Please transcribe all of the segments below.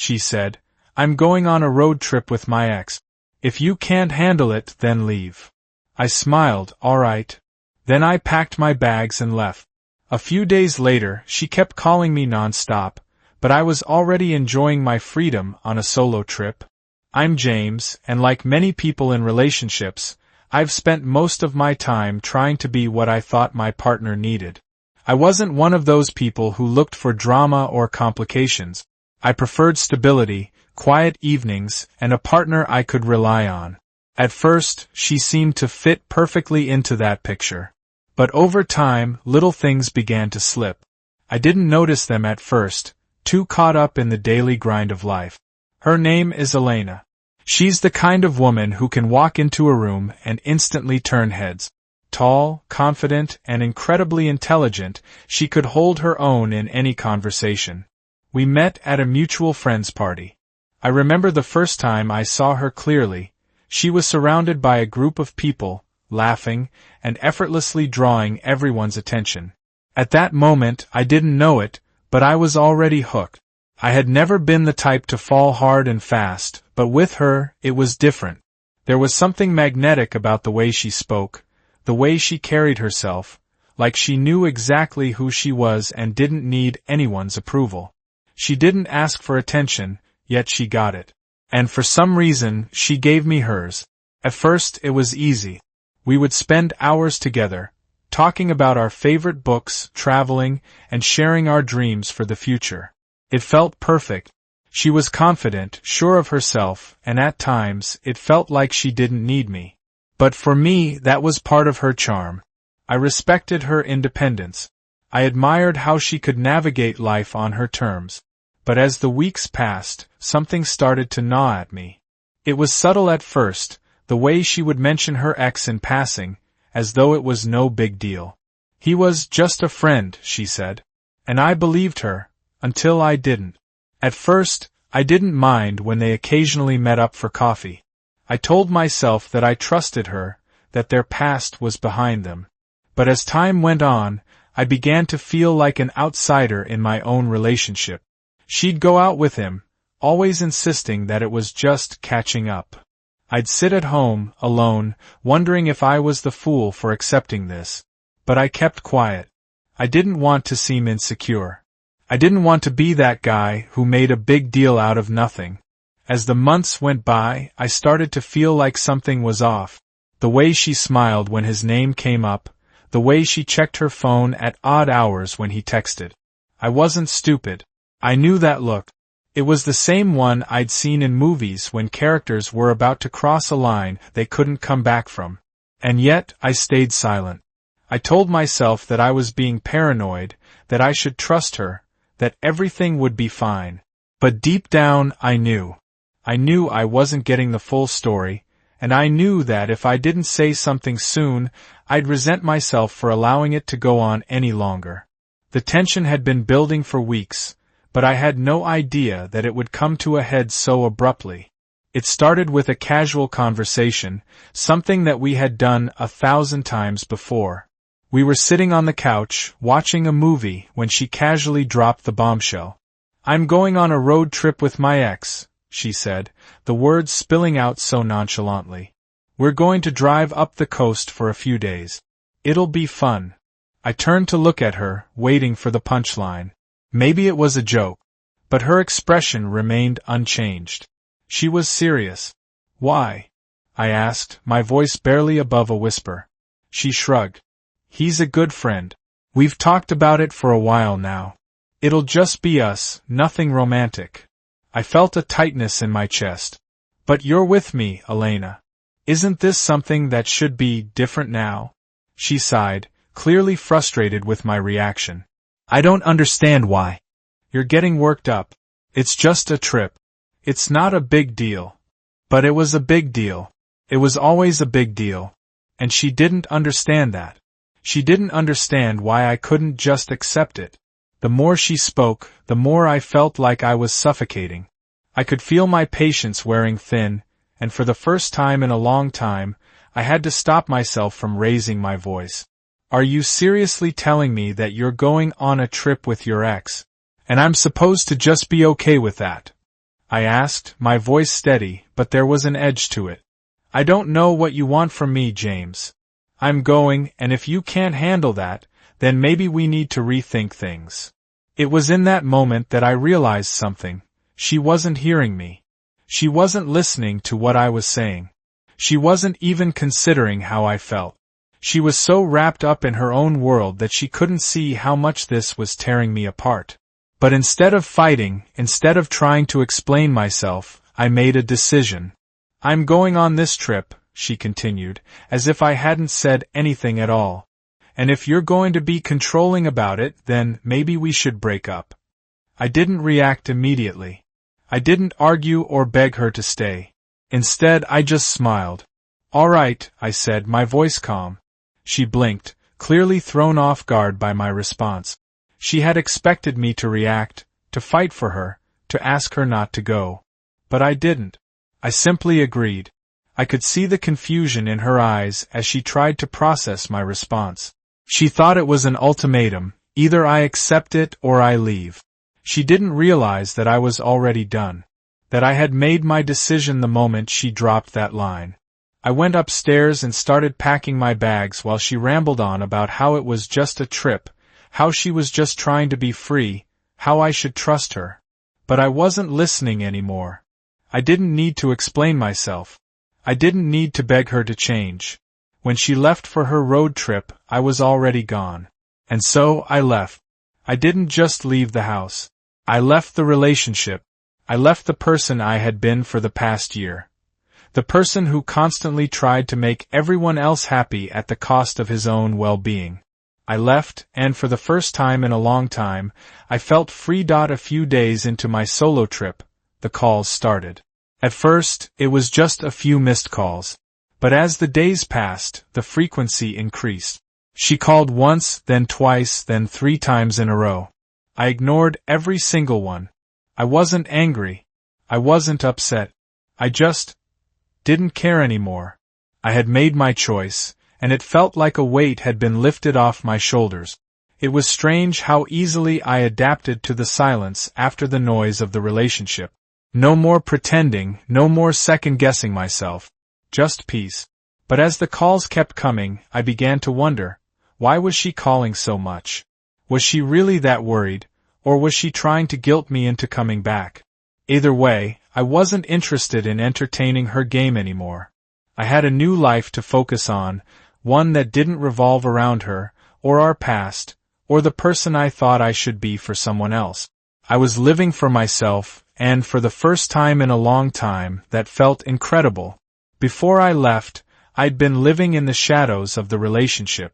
she said. "I'm going on a road trip with my ex. If you can't handle it, then leave." I smiled. "All right." Then I packed my bags and left. A few days later, she kept calling me non-stop, but I was already enjoying my freedom on a solo trip. I'm James, and like many people in relationships, I've spent most of my time trying to be what I thought my partner needed. I wasn't one of those people who looked for drama or complications. I preferred stability, quiet evenings, and a partner I could rely on. At first, she seemed to fit perfectly into that picture. But over time, little things began to slip. I didn't notice them at first, too caught up in the daily grind of life. Her name is Elena. She's the kind of woman who can walk into a room and instantly turn heads. Tall, confident, and incredibly intelligent, she could hold her own in any conversation. We met at a mutual friend's party. I remember the first time I saw her clearly. She was surrounded by a group of people, laughing, and effortlessly drawing everyone's attention. At that moment, I didn't know it, but I was already hooked. I had never been the type to fall hard and fast, but with her, it was different. There was something magnetic about the way she spoke, the way she carried herself, like she knew exactly who she was and didn't need anyone's approval. She didn't ask for attention, yet she got it. And for some reason, she gave me hers. At first, it was easy. We would spend hours together, talking about our favorite books, traveling, and sharing our dreams for the future. It felt perfect. She was confident, sure of herself, and at times, it felt like she didn't need me. But for me, that was part of her charm. I respected her independence. I admired how she could navigate life on her terms. But as the weeks passed, something started to gnaw at me. It was subtle at first, the way she would mention her ex in passing, as though it was no big deal. "He was just a friend," she said. And I believed her, until I didn't. At first, I didn't mind when they occasionally met up for coffee. I told myself that I trusted her, that their past was behind them. But as time went on, I began to feel like an outsider in my own relationship. She'd go out with him, always insisting that it was just catching up. I'd sit at home, alone, wondering if I was the fool for accepting this. But I kept quiet. I didn't want to seem insecure. I didn't want to be that guy who made a big deal out of nothing. As the months went by, I started to feel like something was off. The way she smiled when his name came up, the way she checked her phone at odd hours when he texted. I wasn't stupid. I knew that look. It was the same one I'd seen in movies when characters were about to cross a line they couldn't come back from. And yet, I stayed silent. I told myself that I was being paranoid, that I should trust her, that everything would be fine. But deep down, I knew. I knew I wasn't getting the full story, and I knew that if I didn't say something soon, I'd resent myself for allowing it to go on any longer. The tension had been building for weeks, but I had no idea that it would come to a head so abruptly. It started with a casual conversation, something that we had done 1,000 times before. We were sitting on the couch, watching a movie, when she casually dropped the bombshell. "I'm going on a road trip with my ex," she said, the words spilling out so nonchalantly. "We're going to drive up the coast for a few days. It'll be fun." I turned to look at her, waiting for the punchline. Maybe it was a joke, but her expression remained unchanged. She was serious. "Why?" I asked, my voice barely above a whisper. She shrugged. "He's a good friend. We've talked about it for a while now. It'll just be us, nothing romantic." I felt a tightness in my chest. "But you're with me, Elena. Isn't this something that should be different now?" She sighed, clearly frustrated with my reaction. "I don't understand why. You're getting worked up. It's just a trip. It's not a big deal." But it was a big deal. It was always a big deal. And she didn't understand that. She didn't understand why I couldn't just accept it. The more she spoke, the more I felt like I was suffocating. I could feel my patience wearing thin, and for the first time in a long time, I had to stop myself from raising my voice. "Are you seriously telling me that you're going on a trip with your ex? And I'm supposed to just be okay with that?" I asked, my voice steady, but there was an edge to it. I don't know what you want from me, James. I'm going, and if you can't handle that, then maybe we need to rethink things. It was in that moment that I realized something. She wasn't hearing me. She wasn't listening to what I was saying. She wasn't even considering how I felt. She was so wrapped up in her own world that she couldn't see how much this was tearing me apart. But instead of fighting, instead of trying to explain myself, I made a decision. I'm going on this trip, she continued, as if I hadn't said anything at all. And if you're going to be controlling about it, then maybe we should break up. I didn't react immediately. I didn't argue or beg her to stay. Instead, I just smiled. All right, I said, my voice calm. She blinked, clearly thrown off guard by my response. She had expected me to react, to fight for her, to ask her not to go. But I didn't. I simply agreed. I could see the confusion in her eyes as she tried to process my response. She thought it was an ultimatum, either I accept it or I leave. She didn't realize that I was already done, that I had made my decision the moment she dropped that line. I went upstairs and started packing my bags while she rambled on about how it was just a trip, how she was just trying to be free, how I should trust her. But I wasn't listening anymore. I didn't need to explain myself. I didn't need to beg her to change. When she left for her road trip, I was already gone. And so I left. I didn't just leave the house. I left the relationship. I left the person I had been for the past year. The person who constantly tried to make everyone else happy at the cost of his own well-being. I left, and for the first time in a long time, I felt free. A few days into my solo trip, the calls started. At first, it was just a few missed calls. But as the days passed, the frequency increased. She called once, then twice, then 3 times in a row. I ignored every single one. I wasn't angry. I wasn't upset. I just didn't care anymore. I had made my choice, and it felt like a weight had been lifted off my shoulders. It was strange how easily I adapted to the silence after the noise of the relationship. No more pretending, no more second-guessing myself. Just peace. But as the calls kept coming, I began to wonder, why was she calling so much? Was she really that worried, or was she trying to guilt me into coming back? Either way, I wasn't interested in entertaining her game anymore. I had a new life to focus on, one that didn't revolve around her, or our past, or the person I thought I should be for someone else. I was living for myself, and for the first time in a long time, that felt incredible. Before I left, I'd been living in the shadows of the relationship.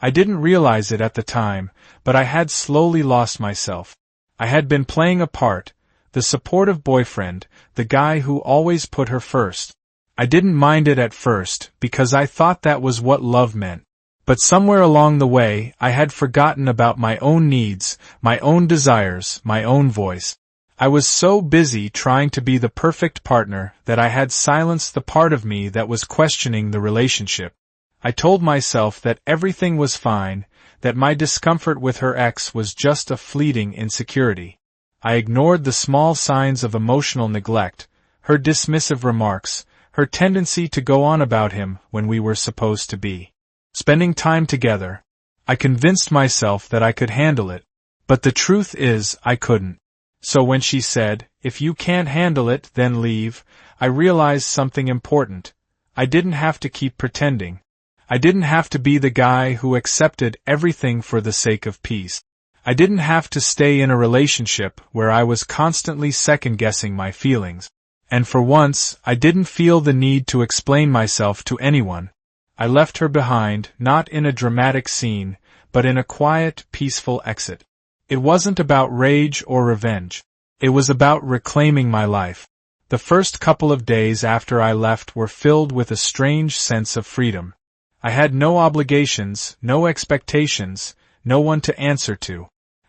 I didn't realize it at the time, but I had slowly lost myself. I had been playing a part, the supportive boyfriend, the guy who always put her first. I didn't mind it at first, because I thought that was what love meant. But somewhere along the way, I had forgotten about my own needs, my own desires, my own voice. I was so busy trying to be the perfect partner that I had silenced the part of me that was questioning the relationship. I told myself that everything was fine, that my discomfort with her ex was just a fleeting insecurity. I ignored the small signs of emotional neglect, her dismissive remarks, her tendency to go on about him when we were supposed to be spending time together. I convinced myself that I could handle it, but the truth is I couldn't. So when she said, "If you can't handle it, then leave," I realized something important. I didn't have to keep pretending. I didn't have to be the guy who accepted everything for the sake of peace. I didn't have to stay in a relationship where I was constantly second-guessing my feelings. And for once, I didn't feel the need to explain myself to anyone. I left her behind, not in a dramatic scene, but in a quiet, peaceful exit. It wasn't about rage or revenge. It was about reclaiming my life. The first couple of days after I left were filled with a strange sense of freedom. I had no obligations, no expectations, no one to answer to.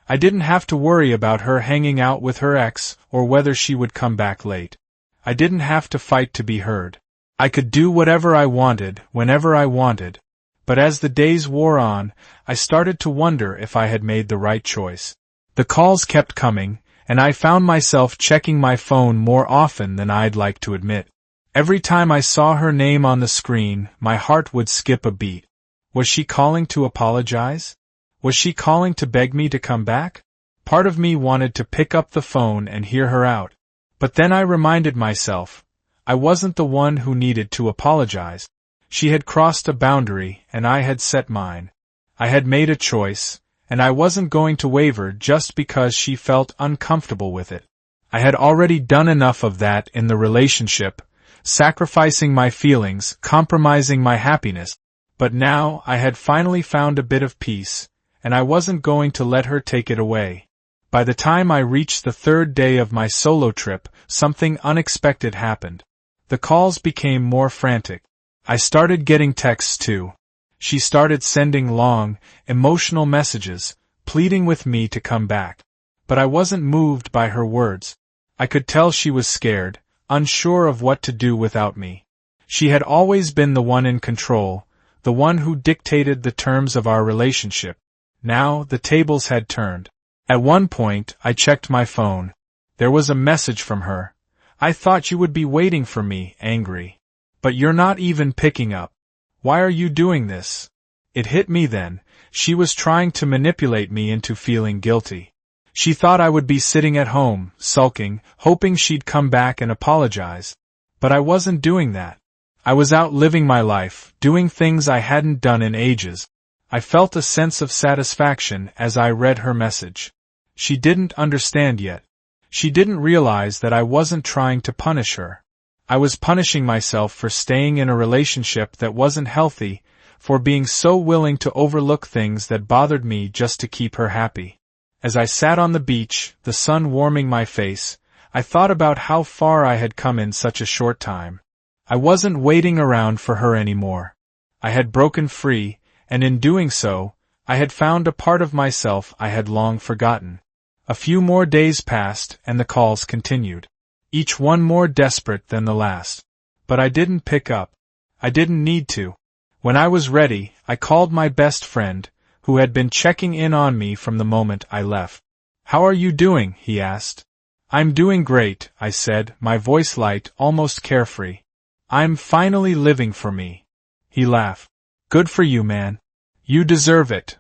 I didn't have to worry about her hanging out with her ex or whether she would come back late. I didn't have to fight to be heard. I could do whatever I wanted, whenever I wanted. But as the days wore on, I started to wonder if I had made the right choice. The calls kept coming, and I found myself checking my phone more often than I'd like to admit. Every time I saw her name on the screen, my heart would skip a beat. Was she calling to apologize? Was she calling to beg me to come back? Part of me wanted to pick up the phone and hear her out. But then I reminded myself, I wasn't the one who needed to apologize. She had crossed a boundary, and I had set mine. I had made a choice, and I wasn't going to waver just because she felt uncomfortable with it. I had already done enough of that in the relationship, sacrificing my feelings, compromising my happiness. But now I had finally found a bit of peace, and I wasn't going to let her take it away. By the time I reached the third day of my solo trip, something unexpected happened. The calls became more frantic. I started getting texts too. She started sending long, emotional messages, pleading with me to come back. But I wasn't moved by her words. I could tell she was scared, unsure of what to do without me. She had always been the one in control, the one who dictated the terms of our relationship. Now the tables had turned. At one point, I checked my phone. There was a message from her. I thought you would be waiting for me, angry. But you're not even picking up. Why are you doing this? It hit me then. She was trying to manipulate me into feeling guilty. She thought I would be sitting at home, sulking, hoping she'd come back and apologize. But I wasn't doing that. I was out living my life, doing things I hadn't done in ages. I felt a sense of satisfaction as I read her message. She didn't understand yet. She didn't realize that I wasn't trying to punish her. I was punishing myself for staying in a relationship that wasn't healthy, for being so willing to overlook things that bothered me just to keep her happy. As I sat on the beach, the sun warming my face, I thought about how far I had come in such a short time. I wasn't waiting around for her anymore. I had broken free, and in doing so, I had found a part of myself I had long forgotten. A few more days passed, and the calls continued. Each one more desperate than the last. But I didn't pick up. I didn't need to. When I was ready, I called my best friend, who had been checking in on me from the moment I left. "How are you doing?" he asked. "I'm doing great," I said, my voice light, almost carefree. "I'm finally living for me." He laughed. "Good for you, man. You deserve it."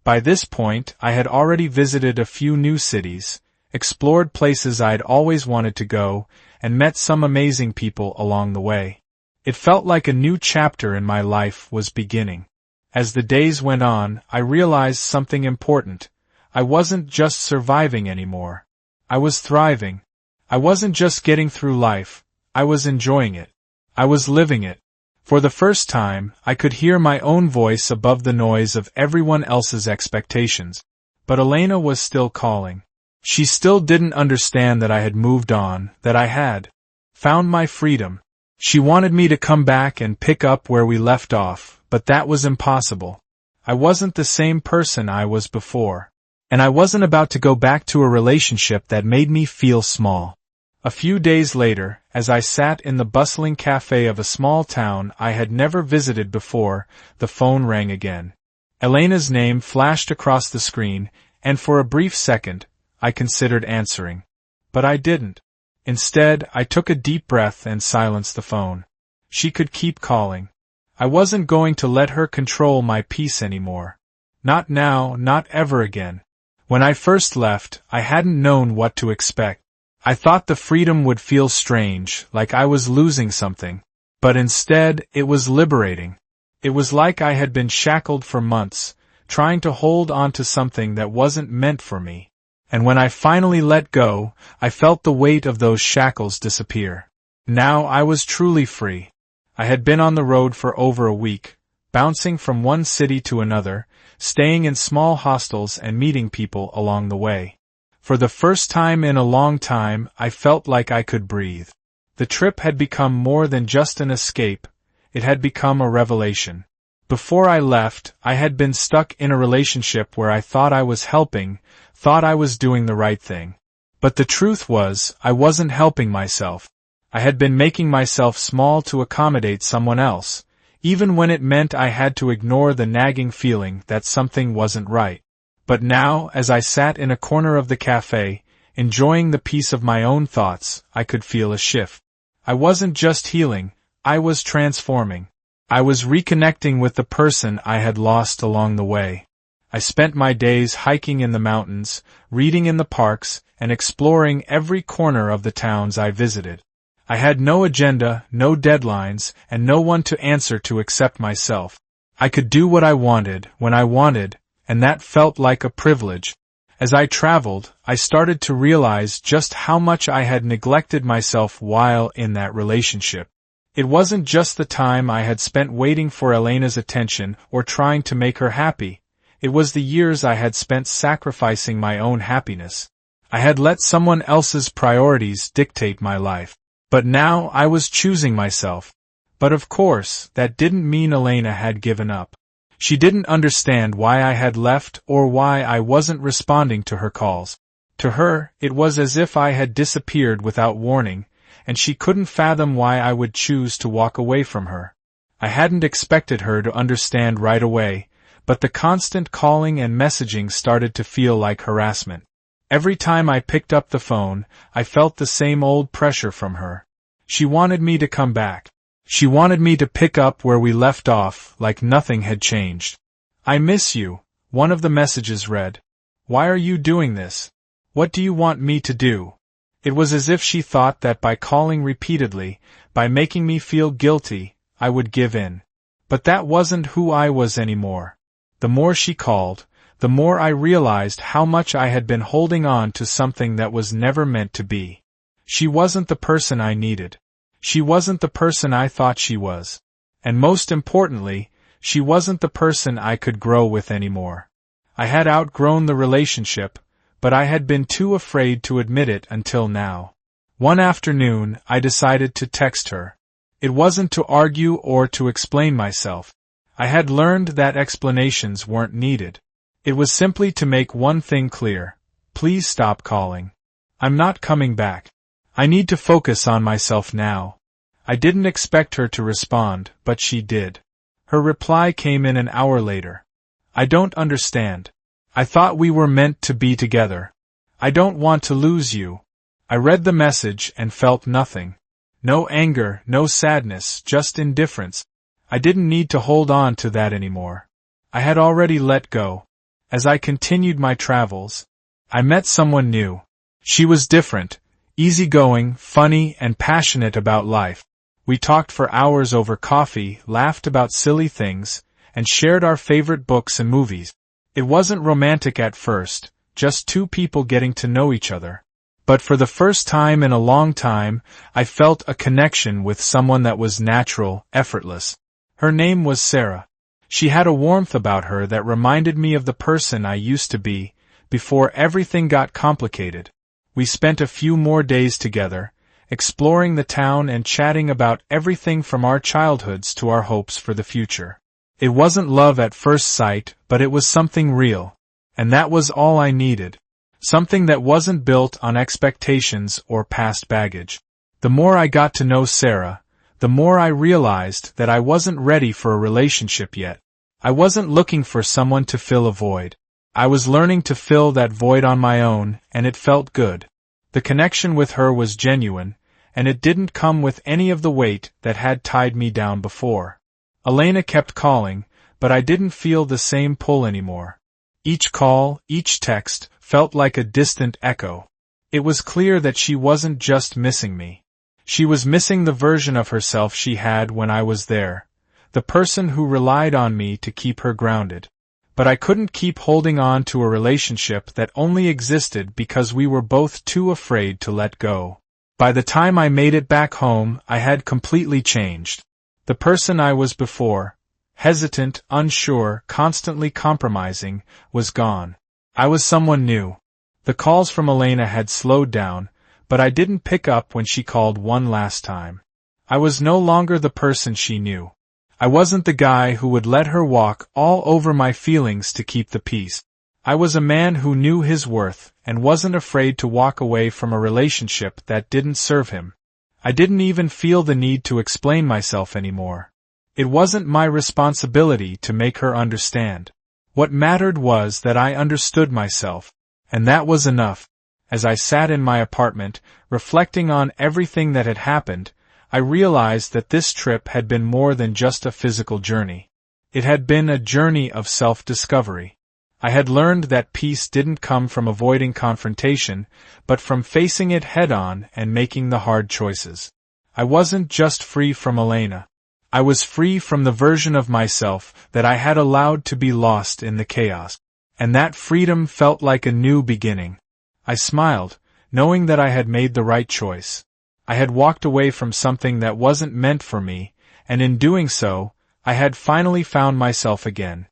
By this point, I had already visited a few new cities, explored places I'd always wanted to go, and met some amazing people along the way. It felt like a new chapter in my life was beginning. As the days went on, I realized something important. I wasn't just surviving anymore. I was thriving. I wasn't just getting through life, I was enjoying it. I was living it. For the first time, I could hear my own voice above the noise of everyone else's expectations. But Elena was still calling. She still didn't understand that I had moved on, that I had found my freedom. She wanted me to come back and pick up where we left off, but that was impossible. I wasn't the same person I was before. And I wasn't about to go back to a relationship that made me feel small. A few days later, as I sat in the bustling cafe of a small town I had never visited before, the phone rang again. Elena's name flashed across the screen, and for a brief second, I considered answering. But I didn't. Instead, I took a deep breath and silenced the phone. She could keep calling. I wasn't going to let her control my peace anymore. Not now, not ever again. When I first left, I hadn't known what to expect. I thought the freedom would feel strange, like I was losing something. But instead, it was liberating. It was like I had been shackled for months, trying to hold on to something that wasn't meant for me. And when I finally let go, I felt the weight of those shackles disappear. Now I was truly free. I had been on the road for over a week, bouncing from one city to another, staying in small hostels and meeting people along the way. For the first time in a long time, I felt like I could breathe. The trip had become more than just an escape, it had become a revelation. Before I left, I had been stuck in a relationship where I thought I was helping, thought I was doing the right thing. But the truth was, I wasn't helping myself. I had been making myself small to accommodate someone else, even when it meant I had to ignore the nagging feeling that something wasn't right. But now, as I sat in a corner of the cafe, enjoying the peace of my own thoughts, I could feel a shift. I wasn't just healing, I was transforming. I was reconnecting with the person I had lost along the way. I spent my days hiking in the mountains, reading in the parks, and exploring every corner of the towns I visited. I had no agenda, no deadlines, and no one to answer to except myself. I could do what I wanted, when I wanted, and that felt like a privilege. As I traveled, I started to realize just how much I had neglected myself while in that relationship. It wasn't just the time I had spent waiting for Elena's attention or trying to make her happy. It was the years I had spent sacrificing my own happiness. I had let someone else's priorities dictate my life. But now I was choosing myself. But of course, that didn't mean Elena had given up. She didn't understand why I had left or why I wasn't responding to her calls. To her, it was as if I had disappeared without warning, and she couldn't fathom why I would choose to walk away from her. I hadn't expected her to understand right away, but the constant calling and messaging started to feel like harassment. Every time I picked up the phone, I felt the same old pressure from her. She wanted me to come back. She wanted me to pick up where we left off, like nothing had changed. "I miss you," one of the messages read. "Why are you doing this? What do you want me to do?" It was as if she thought that by calling repeatedly, by making me feel guilty, I would give in. But that wasn't who I was anymore. The more she called, the more I realized how much I had been holding on to something that was never meant to be. She wasn't the person I needed. She wasn't the person I thought she was. And most importantly, she wasn't the person I could grow with anymore. I had outgrown the relationship, but I had been too afraid to admit it until now. One afternoon, I decided to text her. It wasn't to argue or to explain myself. I had learned that explanations weren't needed. It was simply to make one thing clear: please stop calling. I'm not coming back. I need to focus on myself now. I didn't expect her to respond, but she did. Her reply came in an hour later. "I don't understand. I thought we were meant to be together. I don't want to lose you." I read the message and felt nothing. No anger, no sadness, just indifference. I didn't need to hold on to that anymore. I had already let go. As I continued my travels, I met someone new. She was different, easygoing, funny, and passionate about life. We talked for hours over coffee, laughed about silly things, and shared our favorite books and movies. It wasn't romantic at first, just two people getting to know each other. But for the first time in a long time, I felt a connection with someone that was natural, effortless. Her name was Sarah. She had a warmth about her that reminded me of the person I used to be, before everything got complicated. We spent a few more days together, exploring the town and chatting about everything from our childhoods to our hopes for the future. It wasn't love at first sight, but it was something real. And that was all I needed. Something that wasn't built on expectations or past baggage. The more I got to know Sarah, the more I realized that I wasn't ready for a relationship yet. I wasn't looking for someone to fill a void. I was learning to fill that void on my own, and it felt good. The connection with her was genuine, and it didn't come with any of the weight that had tied me down before. Elena kept calling, but I didn't feel the same pull anymore. Each call, each text, felt like a distant echo. It was clear that she wasn't just missing me. She was missing the version of herself she had when I was there, the person who relied on me to keep her grounded. But I couldn't keep holding on to a relationship that only existed because we were both too afraid to let go. By the time I made it back home, I had completely changed. The person I was before, hesitant, unsure, constantly compromising, was gone. I was someone new. The calls from Elena had slowed down, but I didn't pick up when she called one last time. I was no longer the person she knew. I wasn't the guy who would let her walk all over my feelings to keep the peace. I was a man who knew his worth and wasn't afraid to walk away from a relationship that didn't serve him. I didn't even feel the need to explain myself anymore. It wasn't my responsibility to make her understand. What mattered was that I understood myself, and that was enough. As I sat in my apartment, reflecting on everything that had happened, I realized that this trip had been more than just a physical journey. It had been a journey of self-discovery. I had learned that peace didn't come from avoiding confrontation, but from facing it head-on and making the hard choices. I wasn't just free from Elena. I was free from the version of myself that I had allowed to be lost in the chaos. And that freedom felt like a new beginning. I smiled, knowing that I had made the right choice. I had walked away from something that wasn't meant for me, and in doing so, I had finally found myself again.